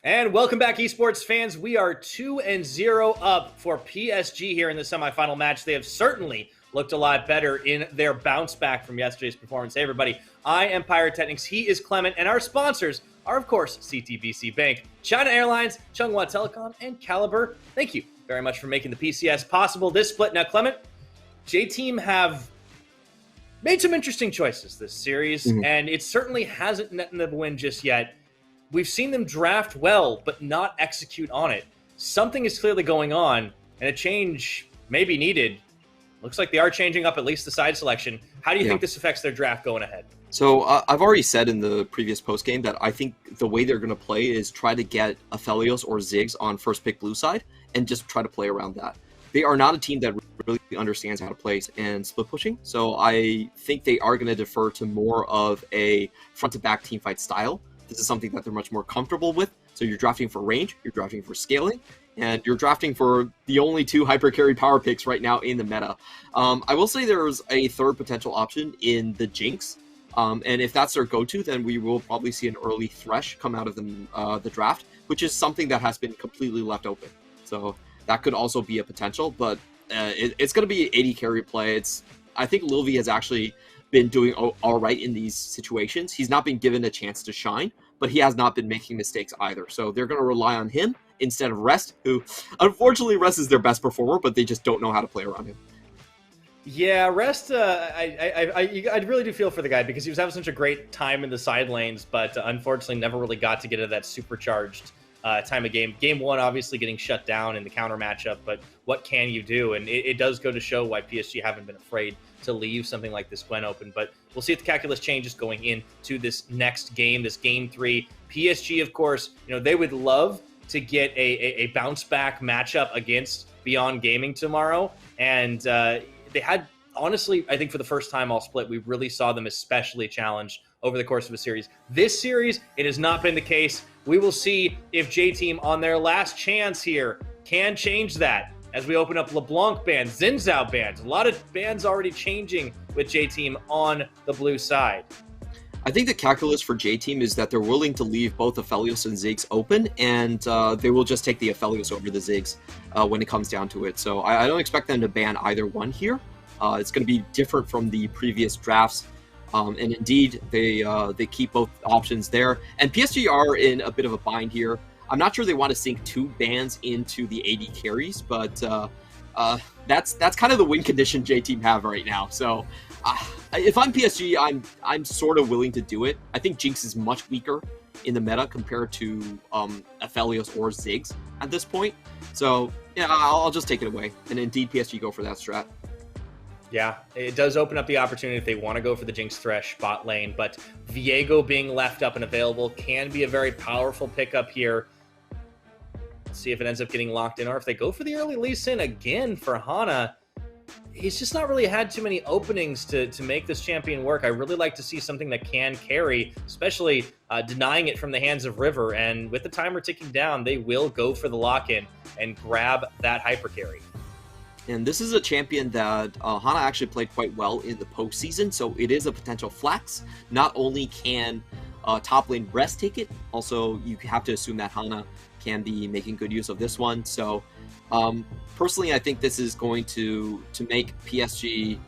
And welcome back, esports fans. We are 2-0 up for PSG here in the semifinal match. They have certainly looked a lot better in their bounce back from yesterday's performance. Hey, everybody. I am Pyrotechnics. He is Clement. And our sponsors are, of course, CTBC Bank, China Airlines, Chunghwa Telecom, and Caliber. Thank you very much for making the PCS possible this split. Now, Clement, J-Team have made some interesting choices this series, and it certainly hasn't netted them a win just yet. We've seen them draft well, but not execute on it. Something is clearly going on, and a change may be needed. Looks like they are changing up at least the side selection. How do you think this affects their draft going ahead? So I've already said in the previous postgame that I think the way they're going to play is try to get Aphelios or Ziggs on first pick blue side and just try to play around that. They are not a team that really understands how to play and split pushing, so I think they are going to defer to more of a front-to-back teamfight style. This is something that they're much more comfortable with. So you're drafting for range, you're drafting for scaling, and you're drafting for the only two hyper carry power picks right now in the meta. I will say there's a third potential option in the Jinx. And if that's their go-to, then we will probably see an early Thresh come out of the draft, which is something that has been completely left open. So that could also be a potential, but it's going to be 80 carry play. I think Lilvi has actually been doing all right in these situations. He's not been given a chance to shine, but he has not been making mistakes either. So they're going to rely on him instead of Rest, who unfortunately Rest is their best performer, but they just don't know how to play around him. Yeah, Rest, I really do feel for the guy because he was having such a great time in the side lanes, but unfortunately never really got to get into that supercharged time of game. Game one, obviously getting shut down in the counter matchup, but what can you do? And it does go to show why PSG haven't been afraid to leave something like this when open. But we'll see if the calculus changes going into this next game, this game 3. PSG, of course, they would love to get a bounce back matchup against Beyond Gaming tomorrow. And they had, honestly, I think for the first time all split, we really saw them especially challenged over the course of a series. This series, it has not been the case. We will see if J-Team on their last chance here can change that as we open up LeBlanc bans, Xin Zhao bans. A lot of bans already changing with J-Team on the blue side. I think the calculus for J-Team is that they're willing to leave both Aphelios and Ziggs open, and they will just take the Aphelios over the Ziggs when it comes down to it. So I don't expect them to ban either one here. It's going to be different from the previous drafts. And indeed, they keep both options there. And PSG are in a bit of a bind here. I'm not sure they want to sink 2 bans into the 80 carries, but that's kind of the win condition J-Team have right now. So if I'm PSG, I'm sort of willing to do it. I think Jinx is much weaker in the meta compared to Aphelios or Ziggs at this point. So yeah, I'll just take it away. And indeed, PSG go for that strat. Yeah, it does open up the opportunity if they want to go for the Jinx Thresh bot lane, but Viego being left up and available can be a very powerful pickup here. Let's see if it ends up getting locked in, or if they go for the early Lee Sin again for Hana. He's just not really had too many openings to make this champion work. I really like to see something that can carry, especially denying it from the hands of River, and with the timer ticking down, they will go for the lock-in and grab that hyper carry. And this is a champion that Hana actually played quite well in the postseason, so it is a potential flex. Not only can top lane Rest take it, also you have to assume that Hana can be making good use of this one. So personally, I think this is going to make PSG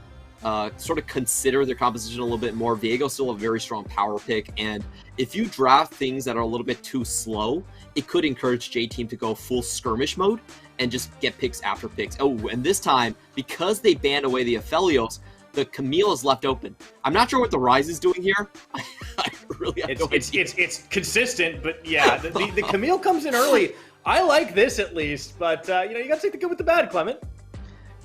sort of consider their composition a little bit more. Viego's still a very strong power pick, and if you draft things that are a little bit too slow, it could encourage J-Team to go full skirmish mode and just get picks after picks. Oh, and this time, because they banned away the Aphelios, the Camille is left open. I'm not sure what the Rise is doing here. I really have no idea. It's consistent, but yeah, the Camille comes in early. I like this at least, but you got to take the good with the bad, Clement.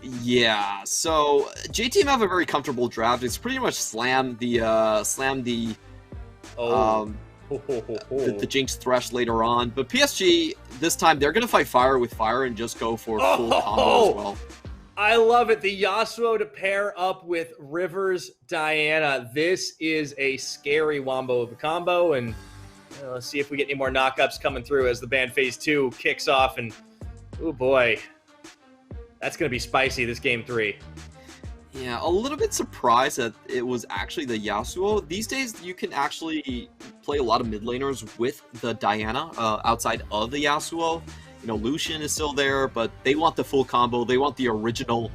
Yeah, so J-Team have a very comfortable draft. It's pretty much slam the Jinx Thresh later on. But PSG, this time, they're going to fight fire with fire and just go for full combo as well. I love it. The Yasuo to pair up with Rivers Diana. This is a scary wombo of a combo, and let's see if we get any more knockups coming through as the ban phase 2 kicks off. And oh boy, that's going to be spicy, this game 3. Yeah, a little bit surprised that it was actually the Yasuo. These days, you can actually play a lot of mid laners with the Diana outside of the Yasuo. You know, Lucian is still there, but they want the full combo. They want the original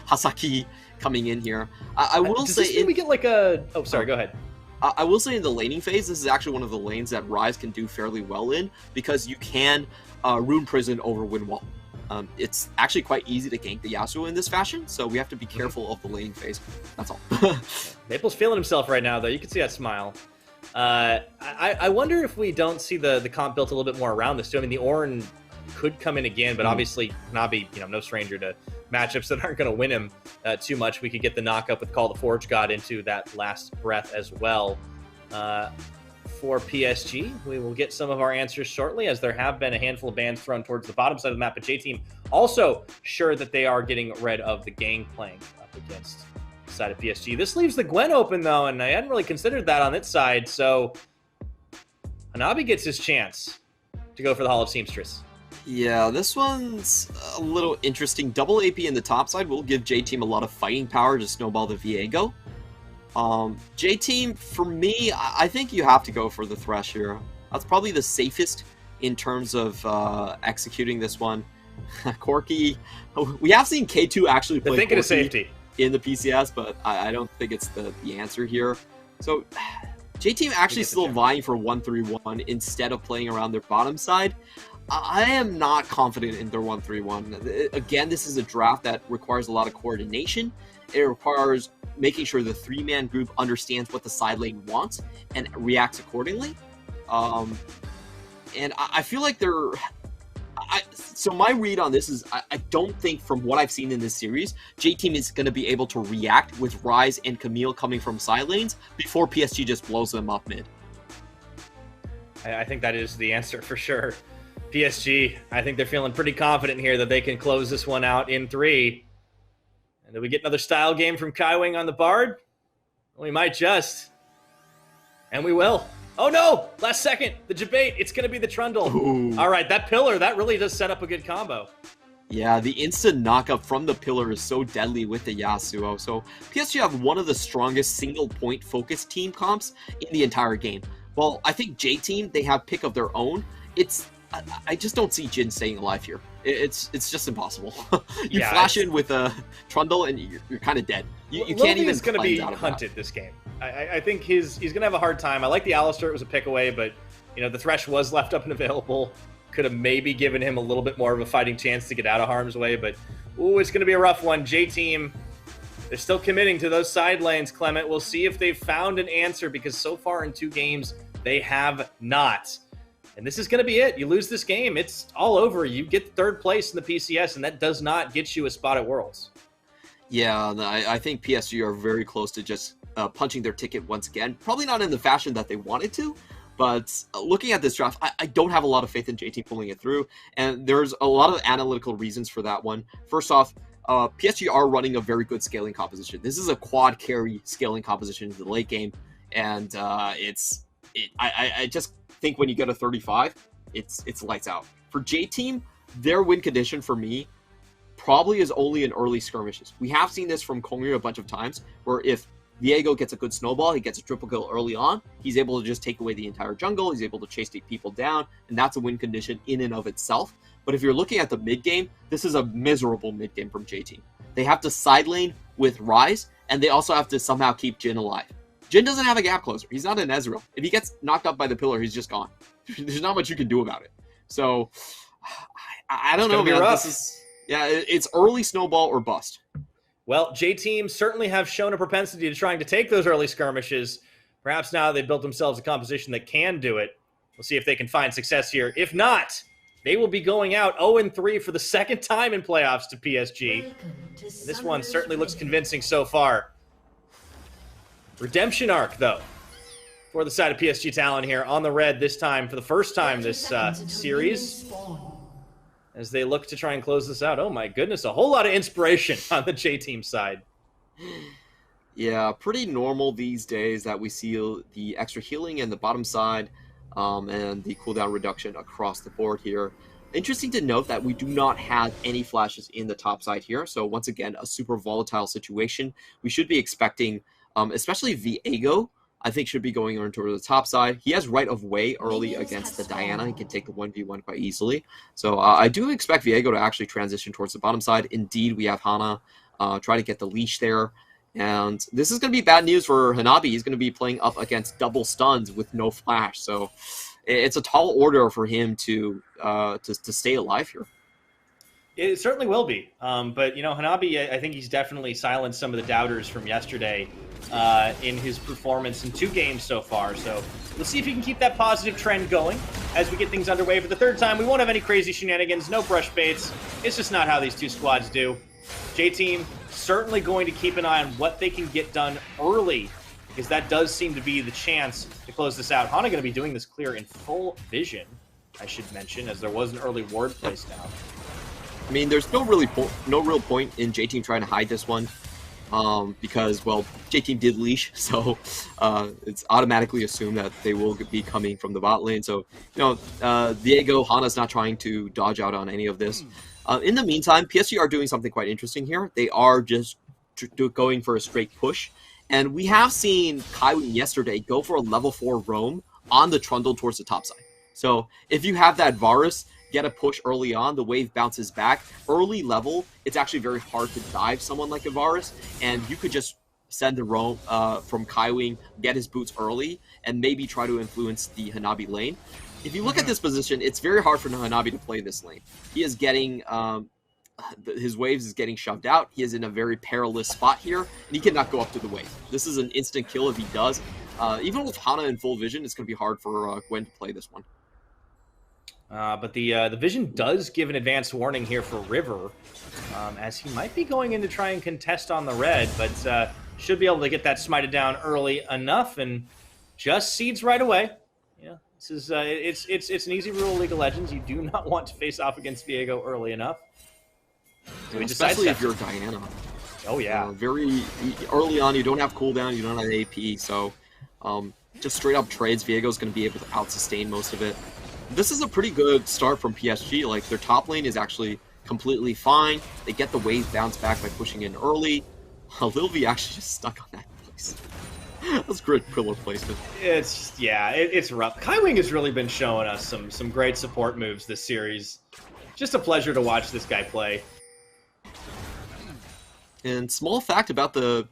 Hasaki coming in here. I will Does say... this mean we get like a... Oh, sorry, go ahead. I will say in the laning phase, this is actually one of the lanes that Ryze can do fairly well in, because you can Rune Prison over Wind Wall. It's actually quite easy to gank the Yasuo in this fashion, so we have to be careful of the laning phase. That's all. Maple's feeling himself right now, though. You can see that smile. I wonder if we don't see the comp built a little bit more around this, too. I mean, the Ornn could come in again, but obviously Navi, no stranger to matchups that aren't going to win him too much. We could get the knock-up with Call the Forge God into that last breath as well. For PSG, we will get some of our answers shortly, as there have been a handful of bans thrown towards the bottom side of the map, but J-Team also sure that they are getting rid of the Gangplank up against the side of PSG. This leaves the Gwen open, though, and I hadn't really considered that on its side, so Hanabi gets his chance to go for the Hall of Seamstress. Yeah, this one's a little interesting. Double AP in the top side will give J-Team a lot of fighting power to snowball the Viego. J-Team, for me, I think you have to go for the Thresh here. That's probably the safest in terms of executing this one. Corki, we have seen K2 actually play thinking of Corki safety in the PCS, but I don't think it's the answer here. So J-Team actually still vying for 1-3-1 instead of playing around their bottom side. I am not confident in their 1-3-1. Again, this is a draft that requires a lot of coordination. It requires making sure the three-man group understands what the side lane wants and reacts accordingly. And I feel like they're... So my read on this is I don't think, from what I've seen in this series, J-Team is going to be able to react with Ryze and Camille coming from side lanes before PSG just blows them up mid. I think that is the answer for sure. PSG, I think they're feeling pretty confident here that they can close this one out in 3. And do we get another style game from Kaiwing on the Bard? We might just. And we will. Oh no! Last second, the debate. It's going to be the Trundle. Ooh. All right, that pillar, that really does set up a good combo. Yeah, the instant knockup from the pillar is so deadly with the Yasuo. So PSG have one of the strongest single-point focused team comps in the entire game. Well, I think J-Team, they have pick of their own. I just don't see Jhin staying alive here. It's just impossible. You flash in with a Trundle and you're kind of dead. You can't even. He's going to be hunted this game. I think he's going to have a hard time. I like the Alistar. It was a pick away, but the Thresh was left up and available. Could have maybe given him a little bit more of a fighting chance to get out of harm's way, but it's going to be a rough one. J-Team, they're still committing to those side lanes, Clement. We'll see if they've found an answer, because so far in 2 games, they have not. And this is going to be it. You lose this game, it's all over. You get 3rd place in the PCS, and that does not get you a spot at Worlds. Yeah, I think PSG are very close to just punching their ticket once again. Probably not in the fashion that they wanted to, but looking at this draft, I don't have a lot of faith in JT pulling it through, and there's a lot of analytical reasons for that one. First off, PSG are running a very good scaling composition. This is a quad carry scaling composition in the late game, and I just think when you get a 35, it's lights out. For J-Team, their win condition for me probably is only in early skirmishes. We have seen this from Kongyu a bunch of times, where if Viego gets a good snowball, he gets a triple kill early on, he's able to just take away the entire jungle, he's able to chase people down, and that's a win condition in and of itself. But if you're looking at the mid game, this is a miserable mid game from J-Team. They have to side lane with Ryze, and they also have to somehow keep Jhin alive. Jhin doesn't have a gap closer. He's not an Ezreal. If he gets knocked up by the pillar, he's just gone. There's not much you can do about it. So, I don't know, man. It's early snowball or bust. Well, J-Team certainly have shown a propensity to trying to take those early skirmishes. Perhaps now they've built themselves a composition that can do it. We'll see if they can find success here. If not, they will be going out 0-3 for the 2nd time in playoffs to PSG. This one certainly looks convincing so far. Redemption arc, though, for the side of PSG Talon here on the red this time for the first time this series, as they look to try and close this out. Oh my goodness, a whole lot of inspiration on the J-Team side. Yeah, pretty normal these days that we see the extra healing in the bottom side and the cooldown reduction across the board here. Interesting to note that we do not have any flashes in the top side here. So once again, a super volatile situation. We should be expecting, especially Viego, I think should be going on toward the top side. He has right of way early against the Diana. He can take the 1v1 quite easily. So I do expect Viego to actually transition towards the bottom side. Indeed, we have Hana try to get the leash there. And this is going to be bad news for Hanabi. He's going to be playing up against double stuns with no flash. So it's a tall order for him to stay alive here. It certainly will be. But, Hanabi, I think he's definitely silenced some of the doubters from yesterday in his performance in 2 games so far. So we'll see if he can keep that positive trend going as we get things underway for the 3rd time. We won't have any crazy shenanigans, no brush baits. It's just not how these 2 squads do. J-Team certainly going to keep an eye on what they can get done early, because that does seem to be the chance to close this out. Hana going to be doing this clear in full vision, I should mention, as there was an early ward placed down. I mean, there's no real point in J-Team trying to hide this one, because, well, J-Team did leash, so it's automatically assumed that they will be coming from the bot lane. So, Viego, Hana's not trying to dodge out on any of this. In the meantime, PSG are doing something quite interesting here. They are just going for a straight push. And we have seen Kaiwin yesterday go for a level 4 roam on the Trundle towards the top side. So if you have that Varus get a push early on, the wave bounces back. Early level, it's actually very hard to dive someone like a Varus, and you could just send the roam from Kaiwin, get his boots early, and maybe try to influence the Hanabi lane. If you look at this position, it's very hard for Hanabi to play this lane. He is getting... his waves is getting shoved out. He is in a very perilous spot here, and he cannot go up to the wave. This is an instant kill if he does. Even with Hana in full vision, it's going to be hard for Gwen to play this one. But the vision does give an advanced warning here for River, as he might be going in to try and contest on the red, but should be able to get that smited down early enough and just seeds right away. Yeah, this is it's an easy rule of League of Legends. You do not want to face off against Viego early enough. So especially if you're Diana. Oh, yeah. Very early on, you don't have cooldown, you don't have AP, so just straight up trades, Viego's going to be able to out-sustain most of it. This is a pretty good start from PSG. Like, their top lane is actually completely fine. They get the wave bounce back by pushing in early. Lil V actually just stuck on that place. That's great pillar placement. It's rough. Kaiwing has really been showing us some great support moves this series. Just a pleasure to watch this guy play. And small fact about the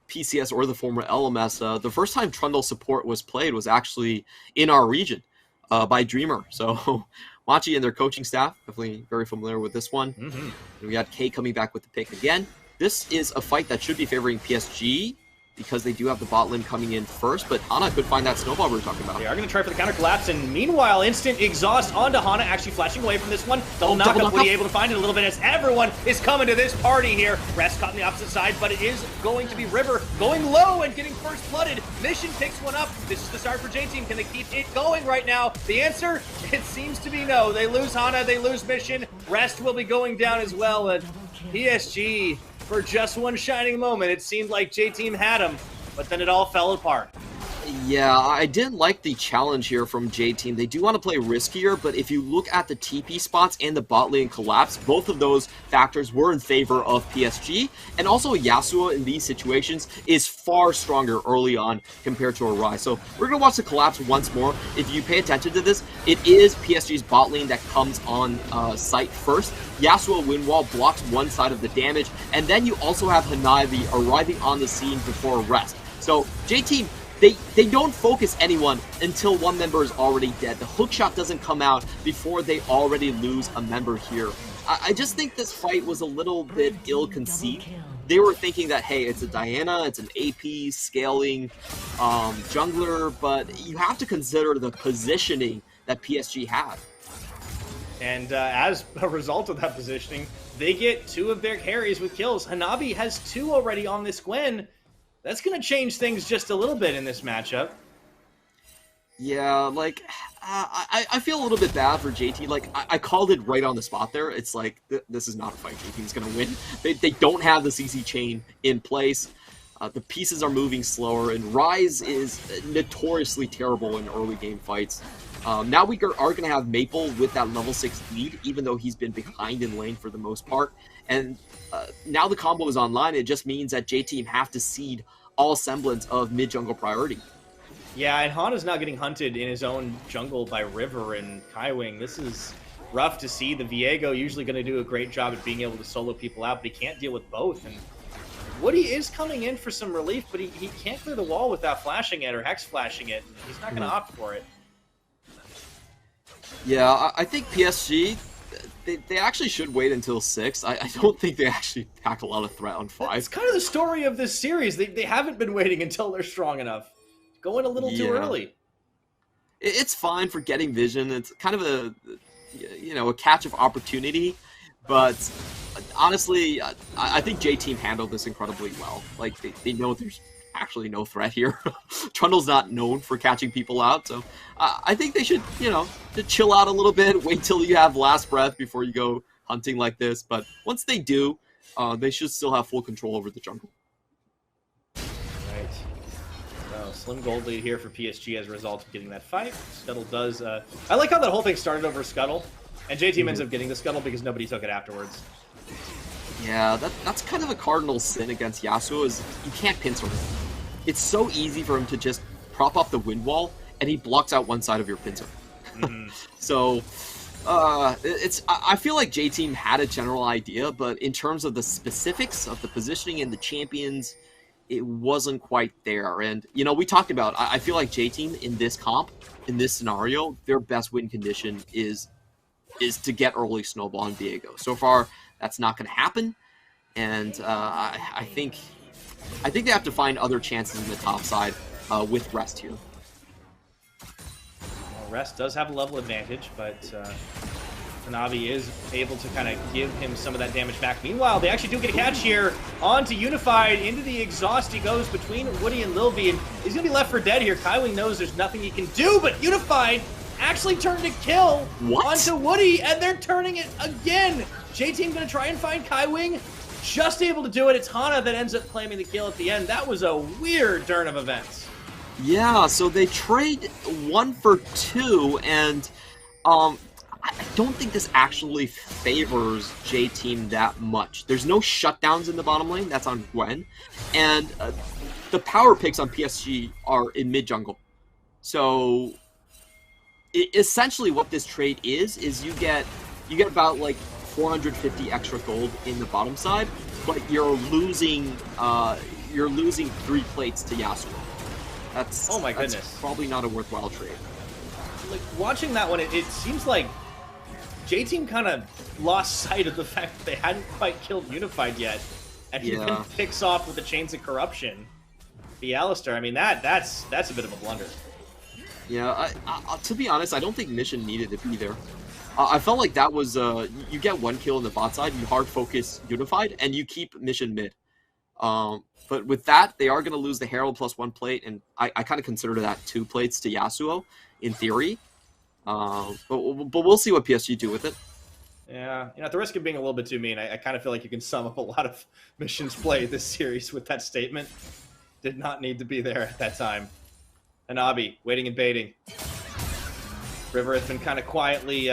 PCS or the former LMS, the first time Trundle support was played was actually in our region by Dreamer. So Machi and their coaching staff, definitely very familiar with this one. And we had K coming back with the pick again. This is a fight that should be favoring PSG, because they do have the bot lane coming in first, but Hana could find that snowball we were talking about. They are going to try for the counter collapse, and meanwhile, instant exhaust onto Hana, actually flashing away from this one. Double knock-up, will be able to find it a little bit as everyone is coming to this party here. Rest caught on the opposite side, but it is going to be River going low and getting first blooded. Mission picks one up. This is the start for J-Team. Can they keep it going right now? The answer, it seems to be no. They lose Hana, they lose Mission. Rest will be going down as well, and PSG... for just one shining moment, it seemed like J-Team had him, but then it all fell apart. Yeah, I didn't like the challenge here from J-Team. They do want to play riskier, but if you look at the TP spots and the bot lane collapse, both of those factors were in favor of PSG. And also Yasuo in these situations is far stronger early on compared to Arai. So we're going to watch the collapse once more. If you pay attention to this, it is PSG's bot lane that comes on site first. Yasuo Windwall blocks one side of the damage, and then you also have Hanabi arriving on the scene before Rest. So J-Team, they don't focus anyone until one member is already dead. The hookshot doesn't come out before they already lose a member here. I just think this fight was a little bit ill-conceived. They were thinking that, hey, it's a Diana, it's an AP scaling jungler, but you have to consider the positioning that PSG have. And as a result of that positioning, they get 2 of their carries with kills. Hanabi has 2 already on this Gwen. That's going to change things just a little bit in this matchup. Yeah, like, I feel a little bit bad for JT. Like, I called it right on the spot there. It's like, this is not a fight JT's going to win. They don't have the CC chain in place. The pieces are moving slower, and Rise is notoriously terrible in early game fights. Now we are going to have Maple with that level 6 lead, even though he's been behind in lane for the most part. And now the combo is online. It just means that J-Team have to cede all semblance of mid-jungle priority. Yeah, and Hana's now getting hunted in his own jungle by River and Kaiwing. This is rough to see. The Viego usually going to do a great job at being able to solo people out, but he can't deal with both. And Woody is coming in for some relief, but he can't clear the wall without flashing it or hex flashing it. He's not going to opt for it. Yeah, I think PSG, they actually should wait until 6. I don't think they actually pack a lot of threat on 5. It's kind of the story of this series. They haven't been waiting until they're strong enough. Going a little too early. It's fine for getting vision. It's kind of a, a catch of opportunity. But honestly, I think J-Team handled this incredibly well. Like, they know there's actually no threat here. Trundle's not known for catching people out, so I think they should, to chill out a little bit, wait till you have last breath before you go hunting like this. But once they do, they should still have full control over the jungle. Right. So slim gold lead here for PSG as a result of getting that fight. Scuttle does... I like how that whole thing started over Scuttle, and J-Team ends up getting the Scuttle because nobody took it afterwards. Yeah, that's kind of a cardinal sin against Yasuo, is you can't pincer him. It's so easy for him to just prop up the wind wall, and he blocks out one side of your pincer. So, I feel like J-Team had a general idea, but in terms of the specifics of the positioning and the champions, it wasn't quite there. And, we talked about, I feel like J-Team in this comp, in this scenario, their best win condition is to get early snowball on Viego. So far, that's not going to happen, and I think they have to find other chances in the top side with Rest here. Well, Rest does have a level advantage, but Hanabi is able to kind of give him some of that damage back. Meanwhile, they actually do get a catch here onto Unified. Into the exhaust he goes between Woody and Lilby, and he's going to be left for dead here. Kaiwing knows there's nothing he can do, but Unified actually turned a kill onto Woody, and they're turning it again. J-Team going to try and find Kaiwing. Just able to do it. It's Hana that ends up claiming the kill at the end. That was a weird turn of events. Yeah, so they trade 1 for 2, and I don't think this actually favors J-Team that much. There's no shutdowns in the bottom lane. That's on Gwen. And the power picks on PSG are in mid-jungle. So essentially what this trade is you get about like 450 extra gold in the bottom side, but you're losing 3 plates to Yasuo. That's oh my goodness. That's probably not a worthwhile trade. Like watching that one, it seems like J-Team kind of lost sight of the fact that they hadn't quite killed Unified yet, and he then picks off with the Chains of Corruption. The Alistar, I mean that's a bit of a blunder. Yeah, to be honest, I don't think Mission needed to be there. I felt like that was, you get 1 kill on the bot side, you hard focus Unified, and you keep Mission mid. But with that, they are going to lose the Herald plus 1 plate, and I kind of consider that 2 plates to Yasuo, in theory. But we'll see what PSG do with it. Yeah, at the risk of being a little bit too mean, I kind of feel like you can sum up a lot of Mission's play this series with that statement. Did not need to be there at that time. Hanabi, waiting and baiting. River has been kind of quietly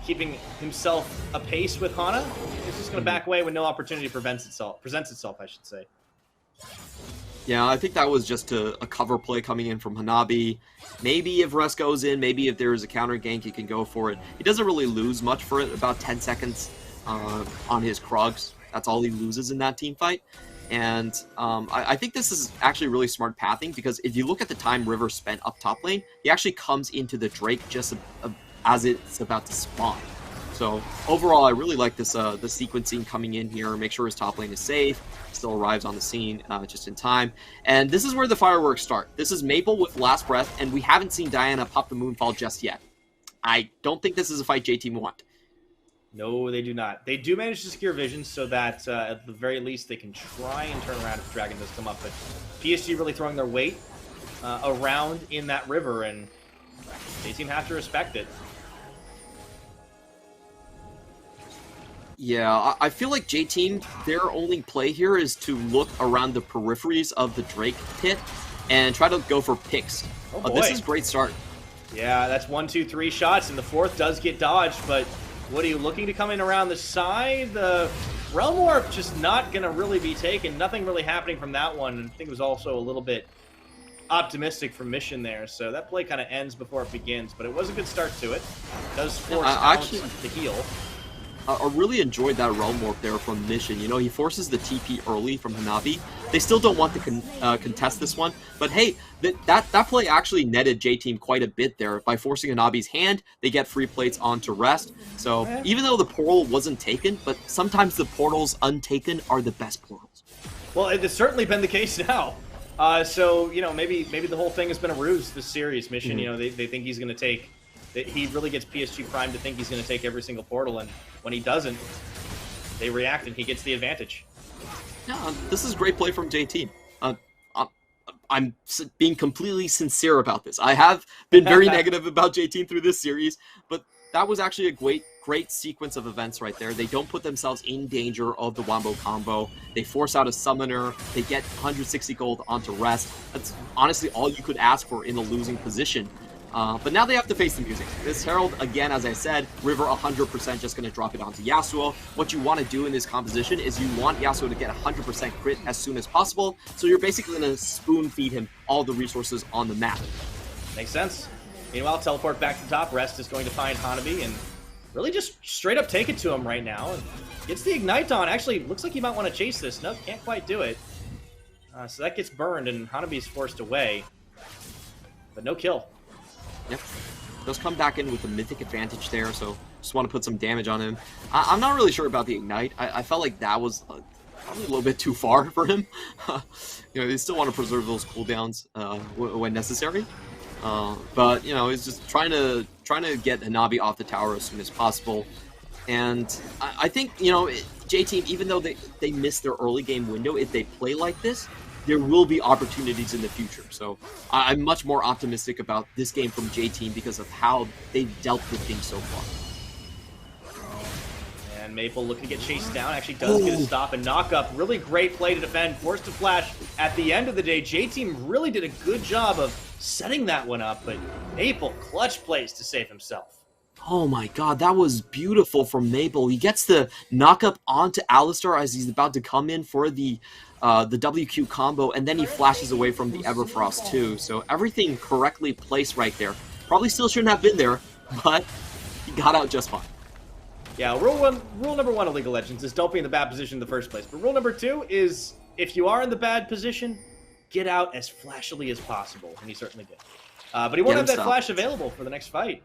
keeping himself apace with Hana. He's just going to back away when no opportunity presents itself, I should say. Yeah, I think that was just a cover play coming in from Hanabi. Maybe if Rest goes in, maybe if there is a counter gank, he can go for it. He doesn't really lose much for it, about 10 seconds on his Krugs. That's all he loses in that team fight. And I think this is actually really smart pathing, because if you look at the time River spent up top lane, he actually comes into the Drake just as it's about to spawn. So overall, I really like this the sequencing coming in here. Make sure his top lane is safe. Still arrives on the scene just in time. And this is where the fireworks start. This is Maple with Last Breath, and we haven't seen Diana pop the Moonfall just yet. I don't think this is a fight J-Team want. No, they do not. They do manage to secure vision so that at the very least they can try and turn around if the dragon does come up. But PSG really throwing their weight around in that river, and J-Team have to respect it. Yeah, I feel like J-Team, their only play here is to look around the peripheries of the Drake pit and try to go for picks. Oh boy. This is a great start. Yeah, that's 1, 2, 3 shots, and the fourth does get dodged, but what are you looking to come in around the side? The Realm Warp just not going to really be taken. Nothing really happening from that one. I think it was also a little bit optimistic from Mission there, so that play kind of ends before it begins, but it was a good start to it. It does force actually the heal. I really enjoyed that Realm Warp there from Mission. You know, he forces the TP early from Hanabi. They still don't want to contest this one, but hey, that play actually netted J-Team quite a bit there. By forcing Hanabi's hand, they get free plates onto Rest. So even though the portal wasn't taken, but sometimes the portals untaken are the best portals. Well, it's certainly been the case now. So, you know, maybe the whole thing has been a ruse, this series. Mission, you know, they think he's going to take... He really gets PSG primed to think he's going to take every single portal, and when he doesn't, they react and he gets the advantage. Yeah, this is great play from J-Team. I'm being completely sincere about this. I have been very negative about J-Team through this series, but that was actually a great sequence of events right there. They don't put themselves in danger of the Wombo combo. They force out a summoner. They get 160 gold onto Rest. That's honestly all you could ask for in a losing position. But now they have to face the music. This Herald, again, as I said, River 100% just going to drop it onto Yasuo. What you want to do in this composition is you want Yasuo to get 100% crit as soon as possible, so you're basically going to spoon feed him all the resources on the map. Makes sense. Meanwhile, teleport back to the top. Rest is going to find Hanabi and really just straight up take it to him right now. And gets the Ignite on. Actually, looks like he might want to chase this. Nope, can't quite do it. So that gets burned and Hanabi's forced away. But no kill. Yep. Does come back in with the Mythic advantage there, so just want to put some damage on him. I'm not really sure about the Ignite. I felt like that was probably a little bit too far for him. You know, they still want to preserve those cooldowns when necessary. But, you know, he's just trying to get Hanabi off the tower as soon as possible. And I think, you know, J-Team, even though they missed their early game window, if they play like this, there will be opportunities in the future. So I'm much more optimistic about this game from J-Team because of how they've dealt with things so far. And Maple looking to get chased down. Actually does get a stop and knock up. Really great play to defend. Forced to flash. At the end of the day, J-Team really did a good job of setting that one up, but Maple clutch plays to save himself. Oh my god, that was beautiful from Maple. He gets the knock up onto Alistar as he's about to come in for the WQ combo, and then he flashes away from the Everfrost too. So everything correctly placed right there. Probably still shouldn't have been there, but he got out just fine. Yeah, rule number 1 of League of Legends is don't be in the bad position in the first place. But rule number 2 is if you are in the bad position, get out as flashily as possible, and he certainly did. But he won't have that flash available for the next fight.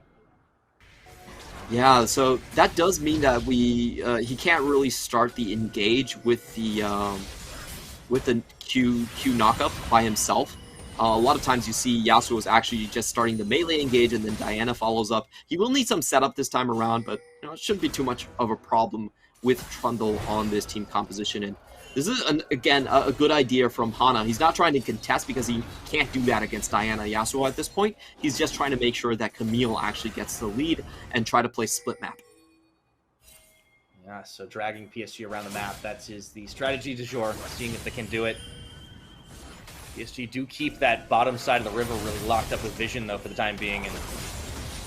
Yeah, so that does mean that he can't really start the engage with the Q knockup by himself. A lot of times you see Yasuo is actually just starting the melee engage and then Diana follows up. He will need some setup this time around, but you know, it shouldn't be too much of a problem with Trundle on this team composition. And this is, again, a good idea from Hana. He's not trying to contest because he can't do that against Diana Yasuo at this point. He's just trying to make sure that Camille actually gets the lead and try to play split map. Yeah, so dragging PSG around the map, that is the strategy du jour, seeing if they can do it. PSG do keep that bottom side of the river really locked up with vision, though, for the time being. And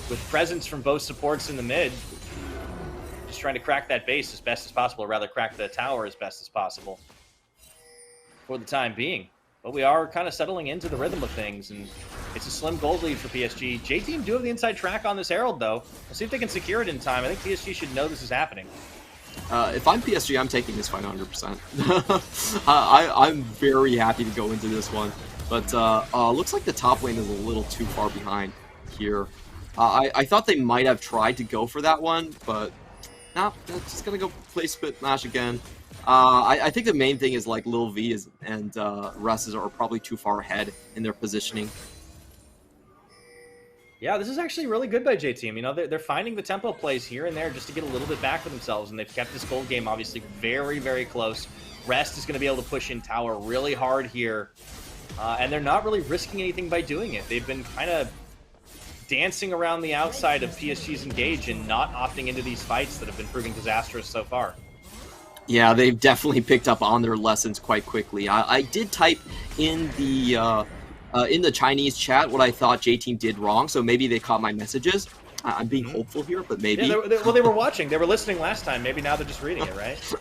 with presence from both supports in the mid, just trying to crack that base as best as possible, or rather crack the tower as best as possible for the time being. But we are kind of settling into the rhythm of things, and it's a slim gold lead for PSG. J-Team do have the inside track on this Herald, though. We'll see if they can secure it in time. I think PSG should know this is happening. If I'm PSG, I'm taking this fight 100%. I'm very happy to go into this one. But looks like the top lane is a little too far behind here. I thought they might have tried to go for that one, but no, they're just going to go play split mash again. I think the main thing is like Lil V and Russ are probably too far ahead in their positioning. Yeah, this is actually really good by J-Team. You know, they're finding the tempo plays here and there just to get a little bit back for themselves, and they've kept this gold game obviously very, very close. Rest is going to be able to push in tower really hard here, and they're not really risking anything by doing it. They've been kind of dancing around the outside of PSG's engage and not opting into these fights that have been proving disastrous so far. Yeah, they've definitely picked up on their lessons quite quickly. I did type in the in the Chinese chat what I thought J-Team did wrong, so maybe they caught my messages. I'm being hopeful here, but maybe. Yeah, well, they were watching. They were listening last time. Maybe now they're just reading it, right?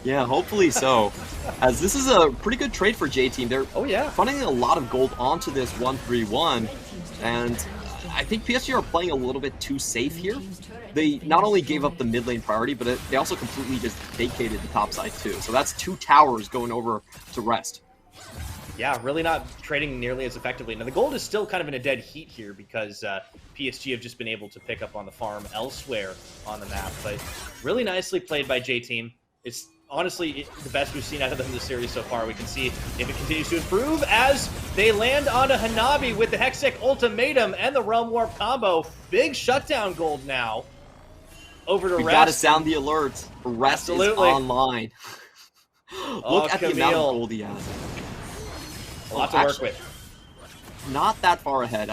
Yeah, hopefully so. As this is a pretty good trade for J-Team. They're funneling a lot of gold onto this 1-3-1, and I think PSG are playing a little bit too safe here. They not only gave up the mid lane priority, but they also completely just vacated the top side too. So that's 2 towers going over to rest. Yeah, really not trading nearly as effectively. Now, the gold is still kind of in a dead heat here because PSG have just been able to pick up on the farm elsewhere on the map. But really nicely played by J-Team. It's honestly the best we've seen out of them this series so far. We can see if it continues to improve as they land onto Hanabi with the Hextech Ultimatum and the Realm Warp combo. Big shutdown gold now. Over to Rest. We gotta sound the alerts. Rest is online. Look at the amount of gold he has. A lot to work with. Not that far ahead.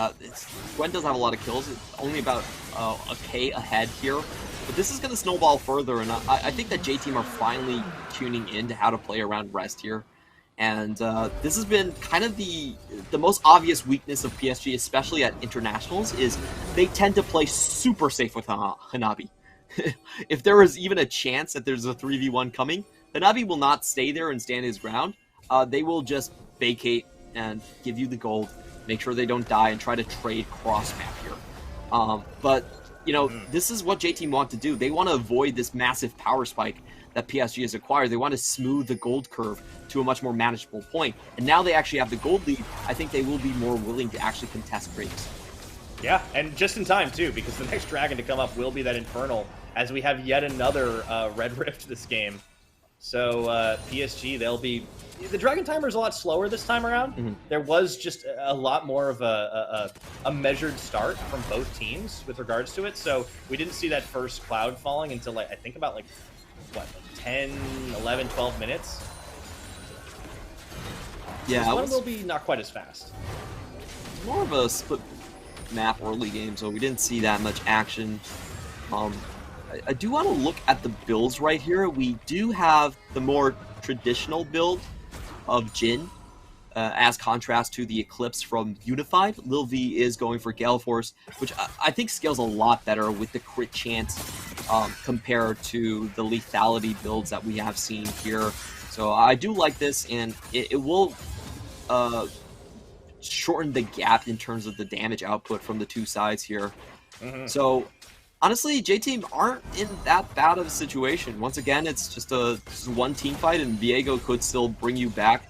Gwen does have a lot of kills. It's only about a K ahead here. But this is going to snowball further, and I think that J-Team are finally tuning in to how to play around Rest here. And this has been kind of the most obvious weakness of PSG, especially at internationals, is they tend to play super safe with Hanabi. If there is even a chance that there's a 3v1 coming, Hanabi will not stay there and stand his ground. They will just vacate and give you the gold, make sure they don't die, and try to trade cross-map here. But, you know, this is what J-Team want to do. They want to avoid this massive power spike that PSG has acquired. They want to smooth the gold curve to a much more manageable point. And now they actually have the gold lead, I think they will be more willing to actually contest breaks. Yeah, and just in time, too, because the next dragon to come up will be that Infernal, as we have yet another Red Rift this game. So PSG, they'll be... The Dragon timer is a lot slower this time around. There was just a lot more of a measured start from both teams with regards to it. So we didn't see that first cloud falling until, like, I think about, like, what, 10, 11, 12 minutes? Yeah, this one will be not quite as fast. More of a split map early game, so we didn't see that much action. I do want to look at the builds right here. We do have the more traditional build of Jhin, as contrast to the Eclipse from Unified. Lil V is going for Gale Force, which I think scales a lot better with the crit chance compared to the lethality builds that we have seen here. So I do like this, and it will shorten the gap in terms of the damage output from the two sides here. So honestly, J-Team aren't in that bad of a situation. Once again, it's just a one team fight, and Viego could still bring you back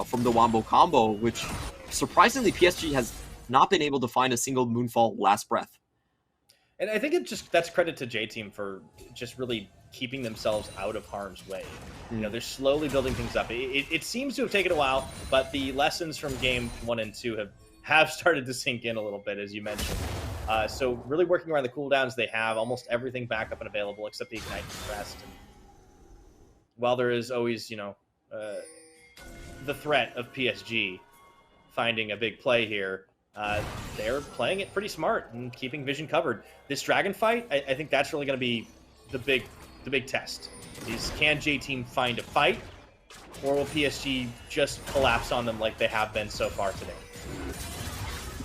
from the Wombo combo, which surprisingly PSG has not been able to find a single Moonfall last breath. And I think that's credit to J-Team for just really keeping themselves out of harm's way. You know, they're slowly building things up. It seems to have taken a while, but the lessons from game 1 and 2 have started to sink in a little bit, as you mentioned. So really working around the cooldowns, they have almost everything back up and available except the Ignite and Rest. And while there is always, you know, the threat of PSG finding a big play here, they're playing it pretty smart and keeping vision covered. This dragon fight, I think that's really going to be the big test. Is can J-Team find a fight, or will PSG just collapse on them like they have been so far today?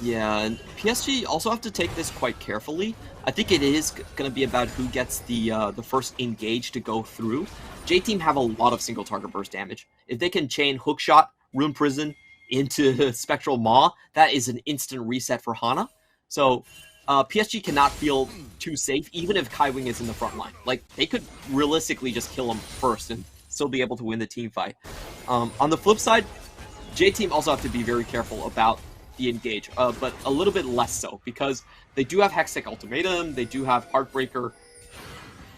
Yeah, and PSG also have to take this quite carefully. I think it is going to be about who gets the first engage to go through. J-Team have a lot of single target burst damage. If they can chain Hookshot, Rune Prison into Spectral Maw, that is an instant reset for Hana. So PSG cannot feel too safe, even if Kaiwing is in the front line. Like, they could realistically just kill him first and still be able to win the team fight. On the flip side, J-Team also have to be very careful about the engage, but a little bit less so, because they do have Hextech Ultimatum, they do have Heartbreaker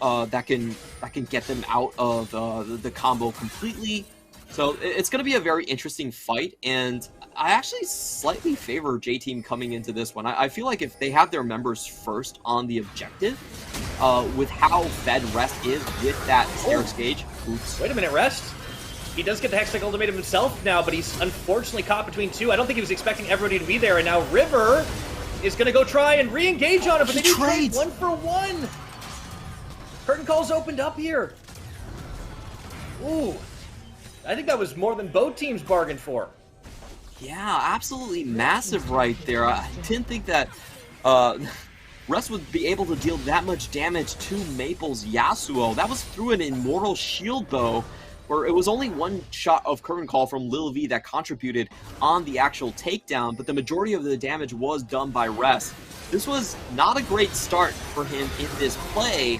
that can get them out of the combo completely. So it's going to be a very interesting fight, and I actually slightly favor J-Team coming into this one. I feel like if they have their members first on the objective, with how fed Rest is with that Scarce Gauge. Oops. Wait a minute, Rest? He does get the Hextech Ultimatum himself now, but he's unfortunately caught between two. I don't think he was expecting everybody to be there, and now River is going to go try and re-engage on him, but they do trade 1-for-1. Curtain Call's opened up here. Ooh. I think that was more than both teams bargained for. Yeah, absolutely massive right there. I didn't think that uh, Rest would be able to deal that much damage to Maple's Yasuo. That was through an Immortal Shield, though, where it was only one shot of Curtain Call from Lil V that contributed on the actual takedown, but the majority of the damage was done by Rest. This was not a great start for him in this play,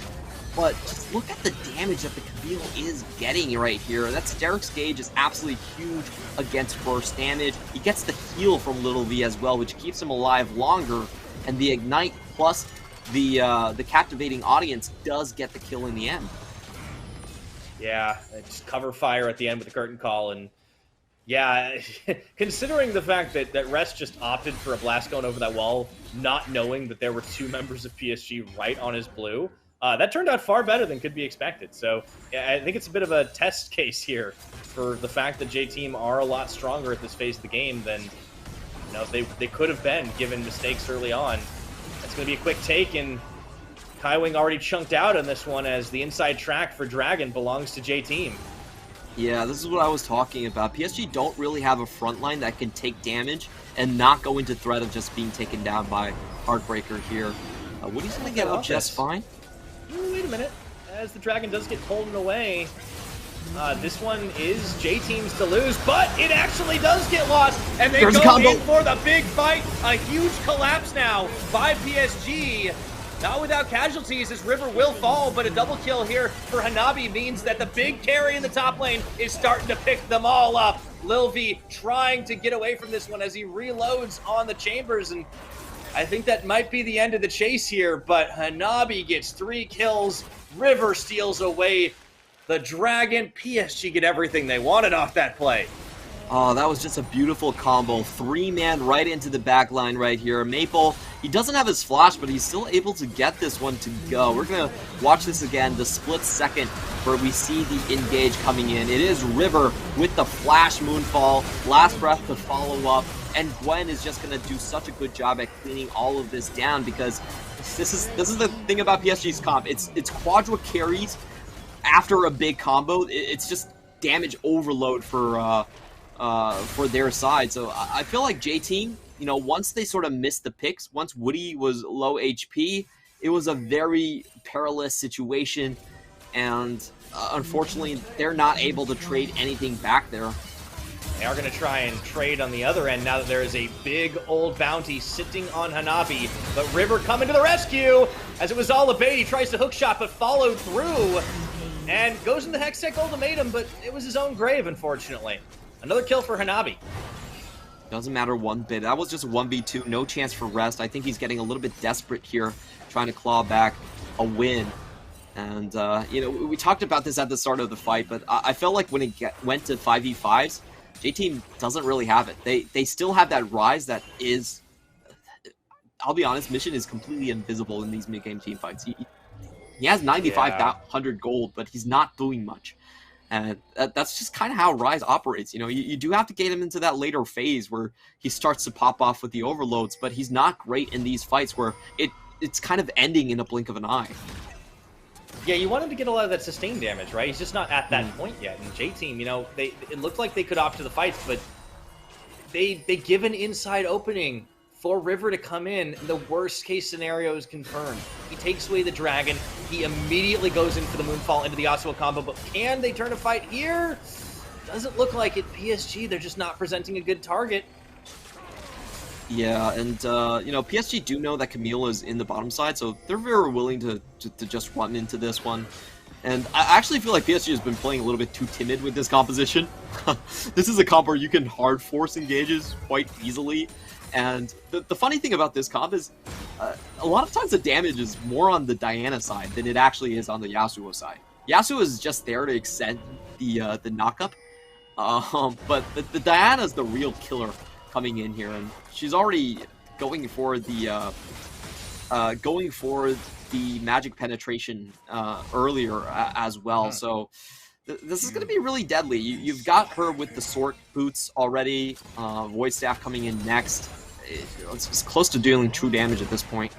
but just look at the damage that the Camille is getting right here. That Derek's gauge is absolutely huge against burst damage. He gets the heal from Little V as well, which keeps him alive longer. And the Ignite plus the captivating audience does get the kill in the end. Yeah, just cover fire at the end with the curtain call. And yeah, considering the fact that Rest just opted for a blast going over that wall, not knowing that there were 2 members of PSG right on his blue, that turned out far better than could be expected. So yeah, I think it's a bit of a test case here for the fact that J-Team are a lot stronger at this phase of the game than they could have been, given mistakes early on. It's going to be a quick take, and Kaiwing already chunked out on this one as the inside track for Dragon belongs to J-Team. Yeah, this is what I was talking about. PSG don't really have a front line that can take damage and not go into threat of just being taken down by Heartbreaker here. Woody's going to get up just fine. Ooh, wait a minute. As the Dragon does get pulled away, this one is J-Team's to lose, but it actually does get lost, and they go in for the big fight. A huge collapse now by PSG. Not without casualties, as River will fall, but a double kill here for Hanabi means that the big carry in the top lane is starting to pick them all up. Lil V trying to get away from this one as he reloads on the chambers, and I think that might be the end of the chase here, but Hanabi gets 3 kills. River steals away the Dragon. PSG get everything they wanted off that play. Oh, that was just a beautiful combo. 3-man right into the back line right here. Maple, he doesn't have his flash, but he's still able to get this one to go. We're going to watch this again, the split second where we see the engage coming in. It is River with the flash moonfall, last breath to follow up, and Gwen is just going to do such a good job at cleaning all of this down, because this is the thing about PSG's comp. It's quadra carries after a big combo. It's just damage overload for their side. So I feel like J-Team, once they sort of missed the picks, once Woody was low HP, it was a very perilous situation, and unfortunately, they're not able to trade anything back there. They are going to try and trade on the other end now that there is a big old bounty sitting on Hanabi, but River coming to the rescue, as it was all a bait. He tries to hook shot, but followed through, and goes in the Hextech ultimatum, but it was his own grave, unfortunately. Another kill for Hanabi. Doesn't matter one bit. That was just a 1v2. No chance for Rest. I think he's getting a little bit desperate here, trying to claw back a win. And, we talked about this at the start of the fight, but I felt like when it went to 5v5s, J-Team doesn't really have it. They still have that rise that is... I'll be honest, Mission is completely invisible in these mid-game team fights. He has 9,500 gold, but he's not doing much. And that's just kind of how Rise operates. You do have to get him into that later phase where he starts to pop off with the overloads, but he's not great in these fights where it's kind of ending in a blink of an eye. Yeah, you want him to get a lot of that sustained damage, right? He's just not at that point yet. And J-Team, it looked like they could opt to the fights, but they give an inside opening for River to come in. The worst case scenario is confirmed. He takes away the Dragon. He immediately goes in for the Moonfall into the Yasuo combo, but can they turn a fight here? Doesn't look like it. PSG, they're just not presenting a good target. Yeah, and, PSG do know that Camille is in the bottom side, so they're very willing to just run into this one. And I actually feel like PSG has been playing a little bit too timid with this composition. This is a comp where you can hard force engages quite easily. And the funny thing about this comp is a lot of times the damage is more on the Diana side than it actually is on the Yasuo side. Yasuo is just there to extend the knockup, but the Diana is the real killer coming in here, and she's already going for the magic penetration earlier as well. So this is going to be really deadly. You've got her with the sword boots already. Void Staff coming in next. It's close to dealing true damage at this point.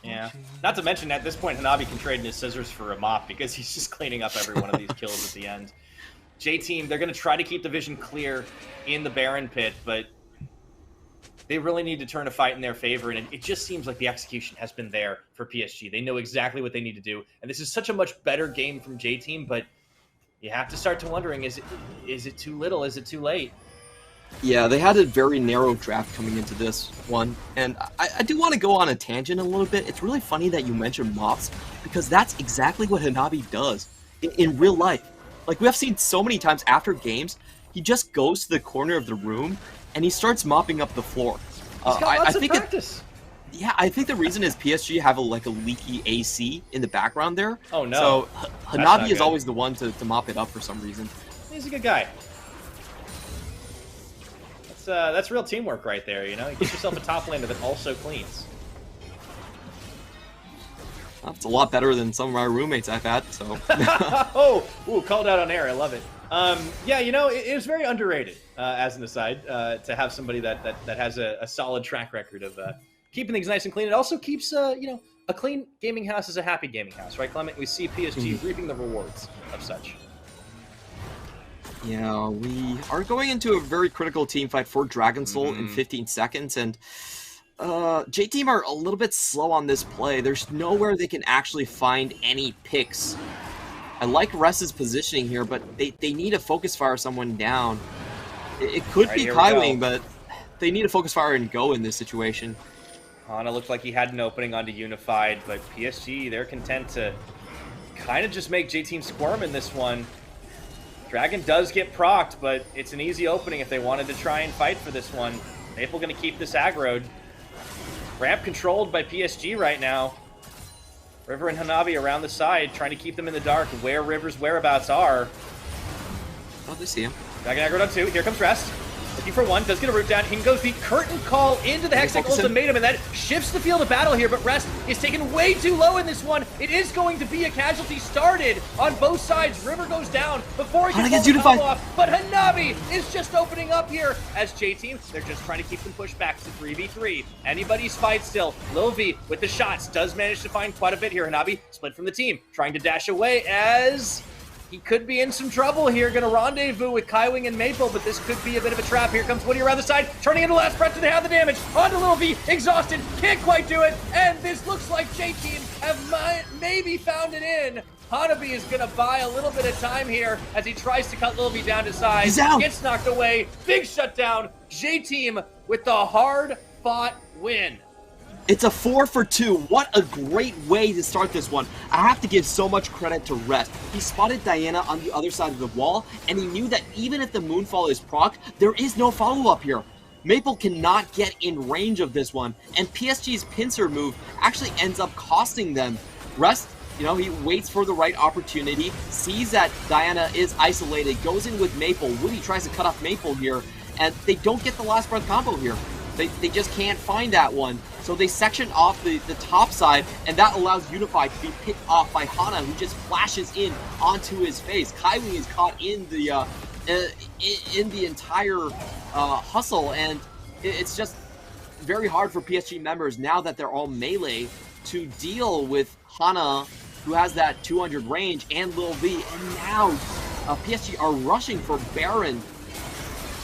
Yeah. Not to mention, at this point, Hanabi can trade in his scissors for a mop because he's just cleaning up every one of these kills at the end. J-Team, they're going to try to keep the vision clear in the Baron pit, but they really need to turn a fight in their favor, and it just seems like the execution has been there for PSG. They know exactly what they need to do, and this is such a much better game from J Team, but you have to start to wondering, is it too little? Is it too late? Yeah, they had a very narrow draft coming into this one, and I do want to go on a tangent a little bit. It's really funny that you mentioned mops, because that's exactly what Hanabi does in real life. Like, we have seen so many times after games, he just goes to the corner of the room, and he starts mopping up the floor. He's got lots of practice. Yeah, I think the reason is PSG have a leaky AC in the background there. Oh, no. So Hanabi is always the one to mop it up for some reason. He's a good guy. That's real teamwork right there, you know? You get yourself a top laner that also cleans. That's a lot better than some of my roommates I've had, so... Ooh, called out on air. I love it. Yeah, you know, it was very underrated, as an aside, to have somebody that has a solid track record of keeping things nice and clean. It also keeps, you know, a clean gaming house is a happy gaming house, right, Clement? We see PSG reaping the rewards of such. Yeah, we are going into a very critical team fight for Dragon Soul in 15 seconds, and J-Team are a little bit slow on this play. There's nowhere they can actually find any picks. I like Rest's positioning here, but they need to focus fire someone down. It could be Kaiwing, but they need to focus fire and go in this situation. Hana looked like he had an opening onto Unified, but PSG, they're content to kind of just make J-Team squirm in this one. Dragon does get procced, but it's an easy opening if they wanted to try and fight for this one. Maple going to keep this aggroed. Ramp controlled by PSG right now. River and Hanabi around the side, trying to keep them in the dark where River's whereabouts are. Oh, they see him. Dragon aggroed on 2. Here comes Rest. Looking for 1, does get a root down. In goes the curtain call into the Hextech ultimatum, and that shifts the field of battle here, but Rest is taken way too low in this one. It is going to be a casualty started on both sides. River goes down before he can pull the combo off, but Hanabi is just opening up here as J-Team, they're just trying to keep them pushed back to 3v3. Anybody's fight still. Lil V with the shots does manage to find quite a bit here. Hanabi split from the team, trying to dash away as... he could be in some trouble here. Gonna rendezvous with Kaiwing and Maple, but this could be a bit of a trap. Here comes Woody around the side, turning into last breath. Do they have the damage? Onto Lil V, exhausted, can't quite do it. And this looks like J-Team have maybe found it in. Hanabi is gonna buy a little bit of time here as he tries to cut Lil V down to size. Gets knocked away, big shutdown. J-Team with the hard-fought win. It's a 4 for 2. What a great way to start this one. I have to give so much credit to Rest. He spotted Diana on the other side of the wall, and he knew that even if the Moonfall is proc, there is no follow-up here. Maple cannot get in range of this one, and PSG's pincer move actually ends up costing them. Rest, you know, he waits for the right opportunity, sees that Diana is isolated, goes in with Maple. Woody tries to cut off Maple here, and they don't get the last breath combo here. They just can't find that one. So they section off the top side, and that allows Unify to be picked off by Hana, who just flashes in onto his face. Kaiwing is caught in the entire hustle, and it's just very hard for PSG members now that they're all melee to deal with Hana, who has that 200 range, and Lil V, and now PSG are rushing for Baron.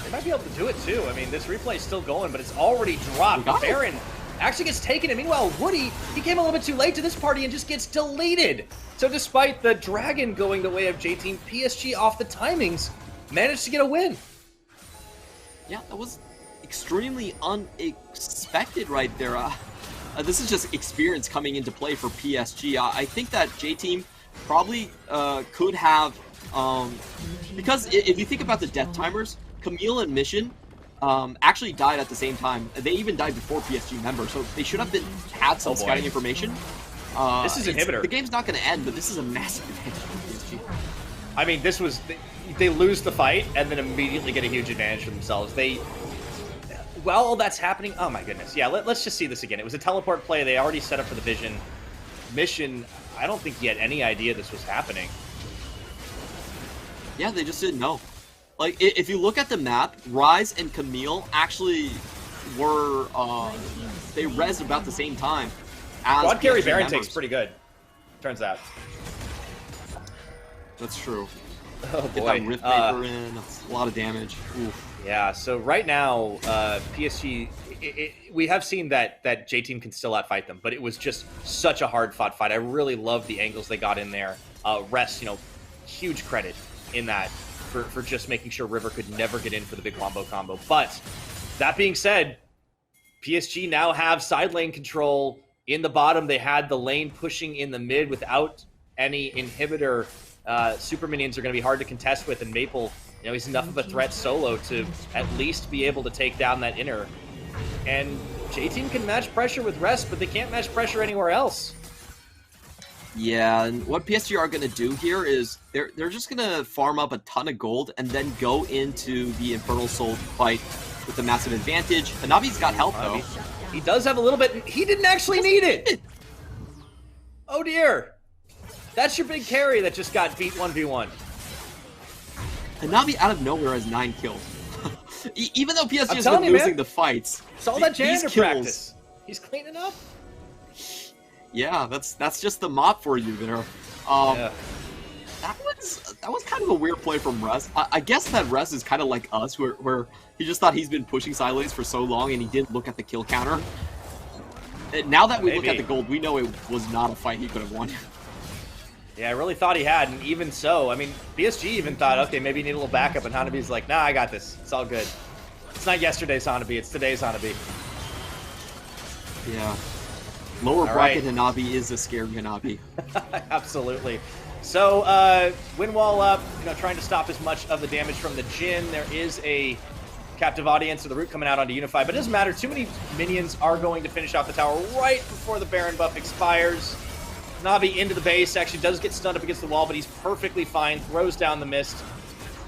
They might be able to do it too. I mean, this replay is still going, but it's already dropped. Baron actually gets taken, and meanwhile, Woody, he came a little bit too late to this party and just gets deleted. So despite the Dragon going the way of J-Team, PSG off the timings managed to get a win. Yeah, that was extremely unexpected right there. This is just experience coming into play for PSG. I think that J-Team probably could have, because if you think about the death timers, Camille and Mission actually died at the same time. They even died before PSG members, so they should have had some scouting information. This is Inhibitor. The game's not going to end, but this is a massive advantage for PSG. I mean, this was... They lose the fight and then immediately get a huge advantage for themselves. While all that's happening... Oh my goodness. Yeah, let's just see this again. It was a teleport play. They already set up for the vision. Mission, I don't think he had any idea this was happening. Yeah, they just didn't know. Like, if you look at the map, Rise and Camille actually were, they rezzed about the same time as Quad carry Baron takes pretty good, turns out. That's true. Oh boy. Get that Rift Paper in, that's a lot of damage. Oof. Yeah, so right now, PSG, we have seen that J Team can still outfight them, but it was just such a hard fought fight. I really love the angles they got in there. Rest, huge credit in that for just making sure River could never get in for the big combo. But that being said, PSG now have side lane control in the bottom. They had the lane pushing in the mid without any inhibitor. Super minions are going to be hard to contest with, and Maple, he's enough of a threat solo to at least be able to take down that inner. And J-Team can match pressure with Rest, but they can't match pressure anywhere else. Yeah, and what PSG are going to do here is they're just going to farm up a ton of gold and then go into the Infernal Soul fight with a massive advantage. Hanabi's got health, though. He does have a little bit. He didn't actually need it. Oh, dear. That's your big carry that just got beat 1v1. Hanabi out of nowhere has 9 kills. Even though PSG has been losing the fights. It's all that janitor practice. He's cleaning up. Yeah, that's just the mop for you there. Yeah. That was kind of a weird play from Rez. I guess that Rez is kind of like us, where he just thought he's been pushing side lanes for so long and he didn't look at the kill counter. And now that we look at the gold, we know it was not a fight he could have won. Yeah, I really thought he had, and even so, I mean, PSG even thought, okay, maybe you need a little backup, and Hanabi's like, nah, I got this. It's all good. It's not yesterday's Hanabi, it's today's Hanabi. Yeah. Lower bracket Hanabi is a scary Hanabi. Absolutely. So, win wall up, trying to stop as much of the damage from the Jhin. There is a captive audience, so the root coming out onto Unify, but it doesn't matter. Too many minions are going to finish off the tower right before the Baron buff expires. Navi into the base, actually does get stunned up against the wall, but he's perfectly fine, throws down the mist.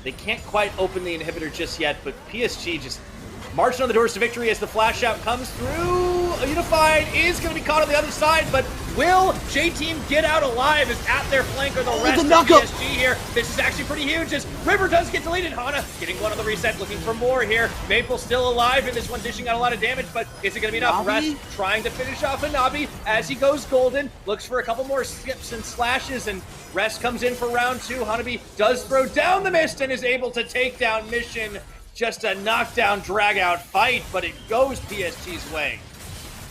They can't quite open the inhibitor just yet, but PSG just marching on the doors to victory as the flash out comes through. Unified is going to be caught on the other side, but will J-Team get out alive? Is at their flank or the rest of PSG here? This is actually pretty huge as River does get deleted. Hana getting one on the reset, looking for more here. Maple still alive in this one, dishing out a lot of damage, but is it going to be enough? Rest trying to finish off Hanabi as he goes golden, looks for a couple more skips and slashes, and Rest comes in for round 2. Hanabi does throw down the mist and is able to take down Mission. Just a knockdown, drag-out fight, but it goes PSG's way.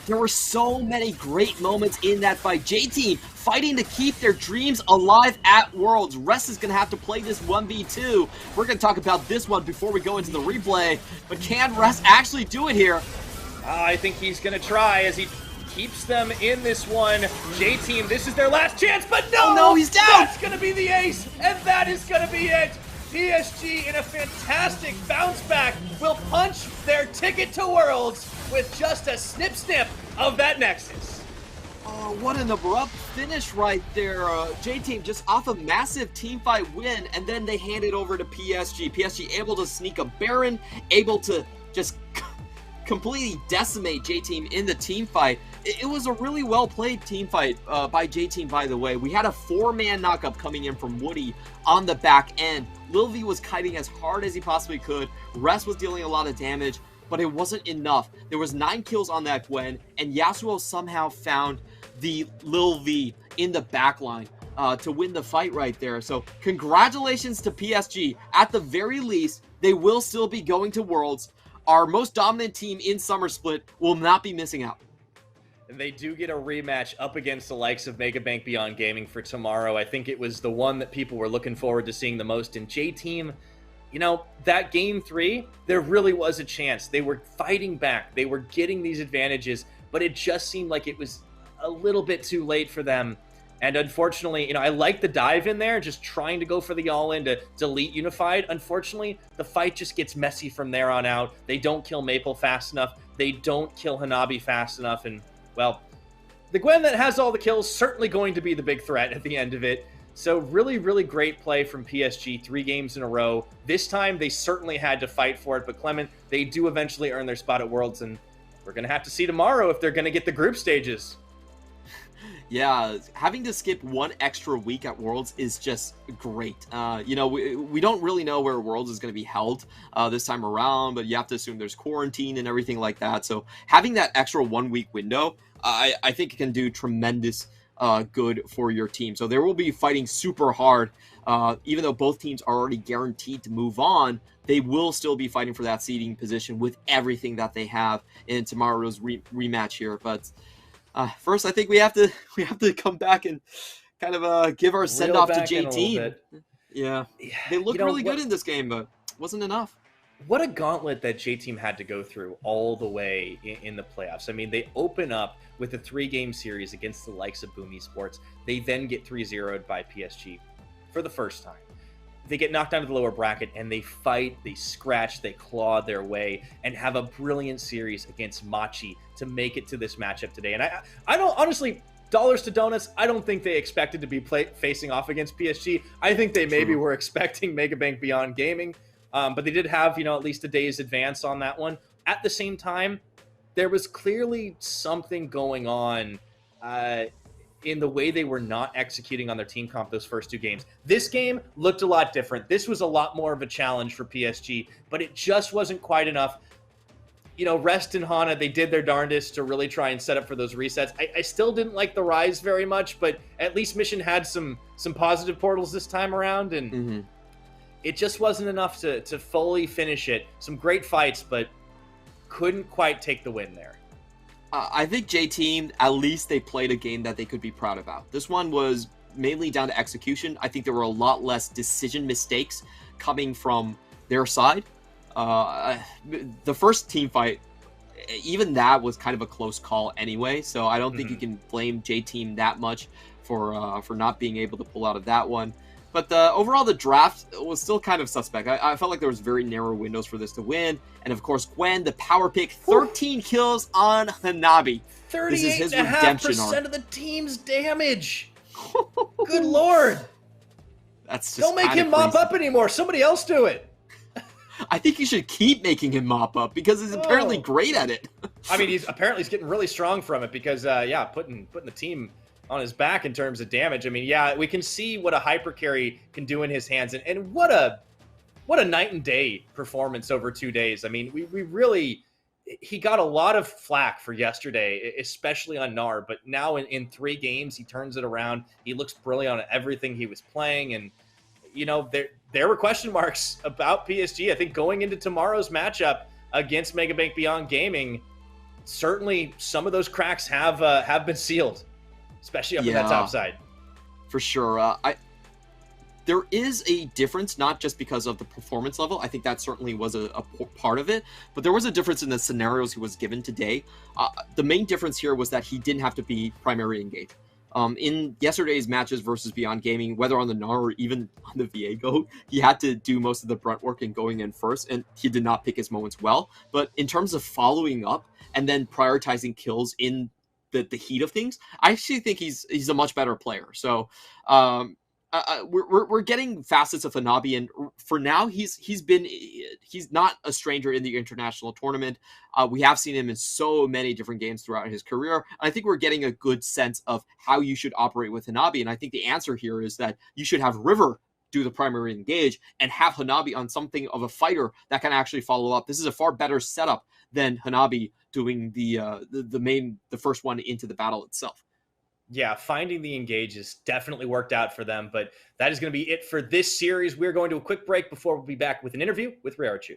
There were so many great moments in that fight. J-Team fighting to keep their dreams alive at Worlds. Rest is going to have to play this 1v2. We're going to talk about this one before we go into the replay. But can Rest actually do it here? I think he's going to try as he keeps them in this one. J-Team, this is their last chance, but no! Oh, no, he's down! That's going to be the ace, and that is going to be it. PSG, in a fantastic bounce back, will punch their ticket to Worlds with just a snip of that Nexus. Oh, what an abrupt finish right there. J-Team just off a massive teamfight win, and then they hand it over to PSG. PSG able to sneak a Baron, able to just completely decimate J-Team in the teamfight. It was a really well-played teamfight by J-Team, by the way. We had a 4-man knockup coming in from Woody on the back end. Lil V was kiting as hard as he possibly could. Rest was dealing a lot of damage, but it wasn't enough. There was 9 kills on that Gwen, and Yasuo somehow found the Lil V in the backline to win the fight right there. So congratulations to PSG. At the very least, they will still be going to Worlds. Our most dominant team in Summer Split will not be missing out. And they do get a rematch up against the likes of Mega Bank Beyond Gaming for tomorrow. I think it was the one that people were looking forward to seeing the most. In J-Team, that game 3, there really was a chance. They were fighting back. They were getting these advantages, but it just seemed like it was a little bit too late for them. And unfortunately, I like the dive in there, just trying to go for the all-in to delete Unified. Unfortunately, the fight just gets messy from there on out. They don't kill Maple fast enough. They don't kill Hanabi fast enough, and well, the Gwen that has all the kills certainly going to be the big threat at the end of it. So really, really great play from PSG, 3 games in a row. This time, they certainly had to fight for it. But Clement, they do eventually earn their spot at Worlds, and we're going to have to see tomorrow if they're going to get the group stages. Yeah, having to skip 1 extra week at Worlds is just great. We don't really know where Worlds is going to be held this time around, but you have to assume there's quarantine and everything like that. So having that extra 1 week window, I think it can do tremendous good for your team. So they will be fighting super hard, even though both teams are already guaranteed to move on. they will still be fighting for that seeding position with everything that they have in tomorrow's rematch here. But first, I think we have to come back and kind of give our send off to J Team. Yeah, they looked really good in this game, but wasn't enough. What a gauntlet that J Team had to go through all the way in the playoffs. I mean, they open up with a 3-game series against the likes of Boom Esports. They then get 3-0'd by PSG for the first time. They get knocked down to the lower bracket, and they fight, they scratch, they claw their way, and have a brilliant series against Machi to make it to this matchup today. And I don't, honestly, dollars to donuts, I don't think they expected to be facing off against PSG. I think they maybe were expecting Megabank Beyond Gaming, but they did have, at least a day's advance on that one. At the same time, there was clearly something going on in the way they were not executing on their team comp those first 2 games. This game looked a lot different. This was a lot more of a challenge for PSG, but it just wasn't quite enough. Rest and Hana, they did their darndest to really try and set up for those resets. I still didn't like the Rise very much, but at least Mission had some positive portals this time around, and it just wasn't enough to fully finish it. Some great fights, but couldn't quite take the win there. I think J-Team, at least they played a game that they could be proud about. This one was mainly down to execution. I think there were a lot less decision mistakes coming from their side. The first team fight, even that was kind of a close call anyway, so I don't think you can blame J-Team that much for not being able to pull out of that one. But overall, the draft was still kind of suspect. I felt like there was very narrow windows for this to win. And of course, Gwen, the power pick, 13 kills on Hanabi. 38.5% of the team's damage. Good Lord. That's just don't make him mop up anymore. Somebody else do it. I think you should keep making him mop up because he's apparently great at it. I mean, he's getting really strong from it because, putting the team on his back in terms of damage. I mean, we can see what a hyper carry can do in his hands, and what a night and day performance over 2 days. I mean, he got a lot of flack for yesterday, especially on Gnar, but now in 3 games, he turns it around. He looks brilliant on everything he was playing, and there were question marks about PSG. I think going into tomorrow's matchup against Megabank Beyond Gaming, certainly some of those cracks have been sealed, especially up in that top side. For sure. There is a difference, not just because of the performance level. I think that certainly was a part of it, but there was a difference in the scenarios he was given today. The main difference here was that he didn't have to be primary engaged. In yesterday's matches versus Beyond Gaming, whether on the Gnar or even on the Viego, he had to do most of the brunt work and going in first, and he did not pick his moments well. But in terms of following up and then prioritizing kills in the heat of things, I actually think he's a much better player. So we're getting facets of Hanabi, and for now he's not a stranger in the international tournament. We have seen him in so many different games throughout his career. I think we're getting a good sense of how you should operate with Hanabi, and I think the answer here is that you should have River do the primary engage and have Hanabi on something of a fighter that can actually follow up. This is a far better setup than Hanabi doing the first one into the battle itself. Yeah, finding the engages definitely worked out for them, but that is going to be it for this series. We're going to a quick break before we'll be back with an interview with Rarichu.